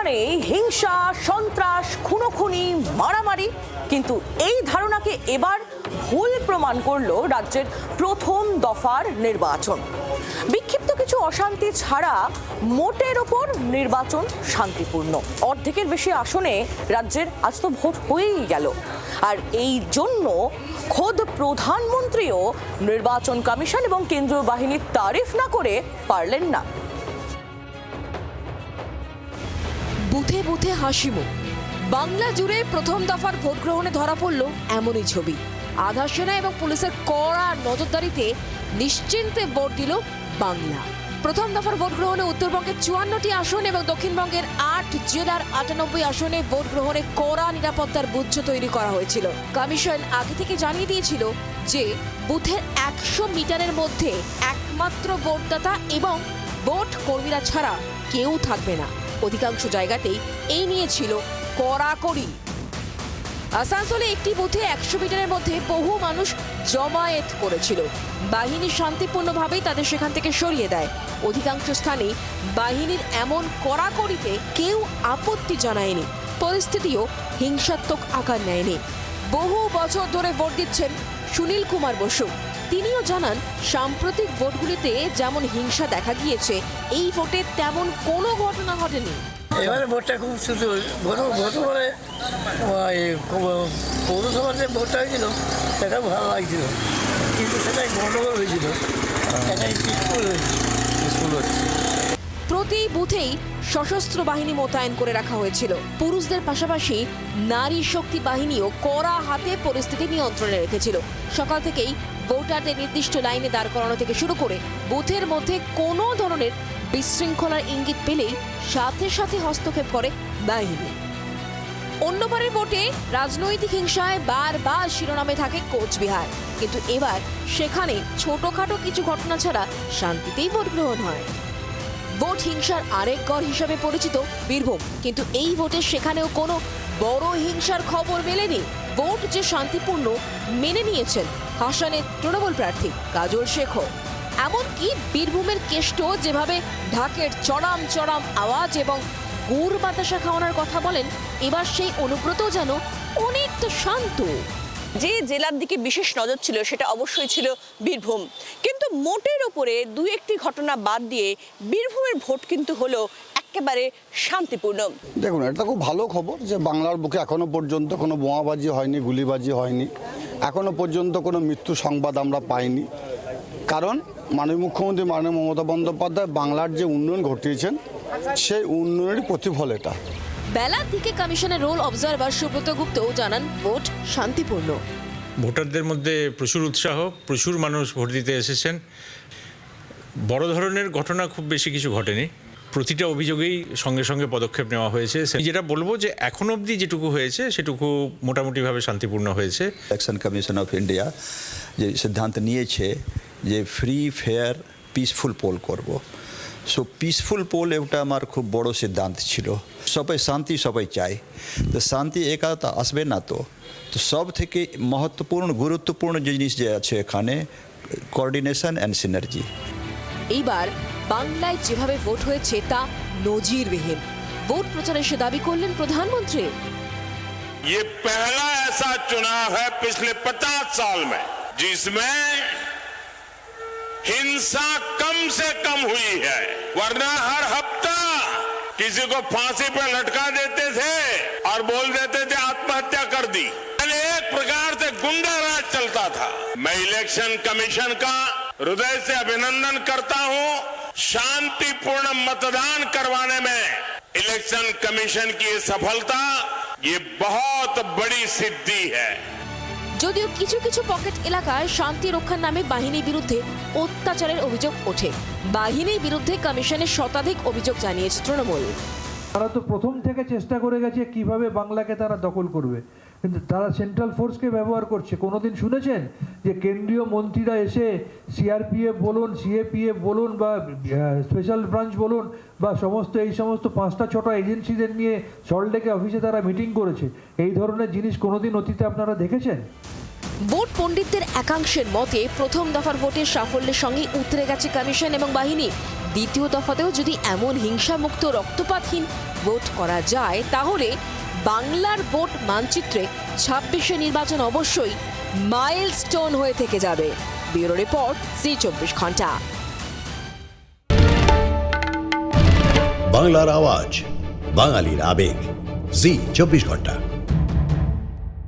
মানে হিংসা, সন্ত্রাস, খুনোখুনি, মারামারি, কিন্তু এই ধারণাকে এবার ভুল প্রমাণ করলো রাজ্যের প্রথম দফার নির্বাচন। বিক্ষিপ্ত কিছু অশান্তি ছাড়া মোটের ওপর নির্বাচন শান্তিপূর্ণ। অর্ধেকের বেশি আসনে রাজ্যের আজ তো ভোট হয়েই গেল, আর এই জন্য খোদ প্রধানমন্ত্রীও নির্বাচন কমিশন এবং কেন্দ্রীয় বাহিনীর তারিফ না করে পারলেন না। বুথে বুথে হাসিমুখ। বাংলা জুড়ে প্রথম দফার ভোট গ্রহণে ধরা পড়ল এমনই ছবি। আধা সেনা এবং পুলিশের কড়া নজরদারিতে নিশ্চিন্তে ভোট দিল বাংলা। প্রথম দফার ভোট গ্রহণে উত্তরবঙ্গের 54টি আসন এবং দক্ষিণবঙ্গের 8 জেলার 98 আসনে ভোট গ্রহণে কড়া নিরাপত্তার বুদ্ধ তৈরি করা হয়েছিল। কমিশন আগে থেকে জানিয়ে দিয়েছিল যে বুথের 100 মিটারের মধ্যে একমাত্র ভোটদাতা এবং ভোট কর্মীরা ছাড়া কেউ থাকবে না। অধিকাংশ জায়গাতেই এই নিয়ে ছিল কড়াকড়ি। আসানসোলে একটি বুথে 100 মিটারের মধ্যে বহু মানুষ জমায়েত করেছিল। বাহিনী শান্তিপূর্ণভাবেই তাদের সেখান থেকে সরিয়ে দেয়। অধিকাংশ স্থানে বাহিনীর এমন কড়াকড়িতে কেউ আপত্তি জানায়নি। পরিস্থিতিও হিংসাত্মক আকার নেয়নি। বহু বছর ধরে ভোট দিচ্ছেন সুনীল কুমার বসু। তিনিও জানান, সাম্প্রতিক ভোটগুলিতে যেমন হিংসা দেখা গিয়েছে, এই ভোটে তেমন কোনো ঘটনা ঘটেনি। এবারে ভোটটা খুব শুধু ভোট বলে পৌরসভার যে ভোটটা হয়েছিল সেটা ভালো লাগছিল, কিন্তু সেটাই গণ্ডগোল হয়েছিল, সেটাই পিসফুল হয়েছে। প্রতি বুথেই সশস্ত্র বাহিনী মোতায়েন করে রাখা হয়েছিল। পুরুষদের পাশাপাশি নারী শক্তি বাহিনীও কড়া হাতে পরিস্থিতি নিয়ন্ত্রণে রেখেছিল। সকাল থেকেই ভোটারদের নির্দিষ্ট লাইনে দাঁড় করানো থেকে শুরু করে বুথের মধ্যে কোনো ধরনের বিশৃঙ্খলার ইঙ্গিত পেলেই সাথে সাথে হস্তক্ষেপ করে বাহিনী। অন্যবারের ভোটে রাজনৈতিক হিংসায় বারবার শিরোনামে থাকে কোচবিহার, কিন্তু এবার সেখানে ছোটখাটো কিছু ঘটনা ছাড়া শান্তিতেই ভোট গ্রহণ হয়। ভোট হিংসার আরেক গড় হিসাবে পরিচিত বীরভূম, কিন্তু এই ভোটে সেখানেও কোনো বড় হিংসার খবর মেলেনি। ভোট যে শান্তিপূর্ণ মেনে নিয়েছেন হাসানের তৃণমূল প্রার্থী কাজল শেখও। এমনকি বীরভূমের কেষ্ট যেভাবে ঢাকের চড়াম চড়াম আওয়াজ এবং গুড় বাতাসা খাওয়ানোর কথা বলেন, এবার সেই অনুব্রতও যেন অনেকটা শান্ত। যে জেলার দিকে বিশেষ নজর ছিল সেটা অবশ্যই ছিল বীরভূম, কিন্তু মোটের ওপরে দু একটি ঘটনা বাদ দিয়ে বীরভূমের ভোট কিন্তু হলো একেবারে শান্তিপূর্ণ। দেখুন, এটা খুব ভালো খবর যে বাংলার বুকে এখনো পর্যন্ত কোনো বোমাবাজি হয়নি, গুলিবাজি হয়নি, এখনো পর্যন্ত কোনো মৃত্যু সংবাদ আমরা পাইনি। কারণ মাননীয় মুখ্যমন্ত্রী মাননীয় মমতা বন্দ্যোপাধ্যায় বাংলার যে উন্নয়ন ঘটিয়েছেন সেই উন্নয়নের প্রতিফল এটা। বেলার দিকে কমিশনের রোল অবজারভার সুব্রত গুপ্তও জানান ভোট শান্তিপূর্ণ। ভোটারদের মধ্যে প্রচুর উৎসাহ, প্রচুর মানুষ ভোট দিতে এসেছেন। বড় ধরনের ঘটনা খুব বেশি কিছু ঘটেনি। প্রতিটা অভিযোগেই সঙ্গে সঙ্গে পদক্ষেপ নেওয়া হয়েছে। যেটা বলবো যে এখন অবধি যেটুকু হয়েছে সেটুকু মোটামুটিভাবে শান্তিপূর্ণ হয়েছে। ইলেকশন কমিশন অফ ইন্ডিয়া যে সিদ্ধান্ত নিয়েছে যে ফ্রি ফেয়ার পিসফুল পোল করব। সো পিসফুল পোল এটা আমার খুব বড় সিদ্ধান্ত ছিল। সবাই শান্তি সবাই চায়, তো শান্তি একা আসবে না। তো সব থেকে মহত্বপূর্ণ গুরুত্বপূর্ণ জিনিস যে আছে এখানে কোঅর্ডিনেশন অ্যান্ড সিনার্জি। এইবার বাংলায় যেভাবে ভোট হয়েছে তা নজিরবিহীন। ভোট প্রচারে সে দাবি করলেন প্রধানমন্ত্রী। ये पहला ऐसा चुनाव है पिछले 50 साल में जिसमें हिंसा कम से कम हुई है, वरना हर हफ्ता किसी को फांसी पे लटका देते थे और बोल देते थे आत्महत्या कर दी। एक प्रकार से गुंडा राज चलता था। मैं इलेक्शन कमीशन का हृदय से अभिनंदन करता हूं। शांतिपूर्ण मतदान करवाने में इलेक्शन कमीशन की सफलता ये बहुत बड़ी सिद्धि है। যদিও কিছু কিছু পকেট এলাকায় শান্তি রক্ষার নামে বাহিনীর বিরুদ্ধে অত্যাচারের অভিযোগ ওঠে। বাহিনীর বিরুদ্ধে কমিশনের শতাধিক অভিযোগ জানিয়েছে তৃণমূল। তারা তো প্রথম থেকে চেষ্টা করে গেছে কিভাবে বাংলাকে তারা দখল করবে, কিন্তু তারা সেন্ট্রাল ফোর্সকে ব্যবহার করছে। কোনোদিন শুনেছেন যে কেন্দ্রীয় মন্ত্রীরা এসে সিআরপিএফ বলুন, সিএপিএফ বলুন বা স্পেশাল ব্রাঞ্চ বলুন বা এই সমস্ত 5টা 6টা এজেন্সিদের নিয়ে সল্টলেকে অফিসে তারা মিটিং করেছে? এই ধরনের জিনিস কোনোদিন অতীতে আপনারা দেখেছেন? ভোট পণ্ডিতদের একাংশের মতে প্রথম দফার ভোটের সাফল্যের সঙ্গে উতরে গেছে কমিশন এবং বাহিনী। দ্বিতীয় দফাতেও যদি এমন হিংসামুক্ত রক্তপাতহীন ভোট করা যায়, তাহলে বাংলার ভোট মানচিত্রে 26শে নির্বাচন অবশ্যই মাইলস্টোন হয়ে থেকে যাবে। ব্যুরো রিপোর্ট, জি24 ঘন্টা। বাংলার আওয়াজ, বাঙালির আবেগ, জি24 ঘন্টা।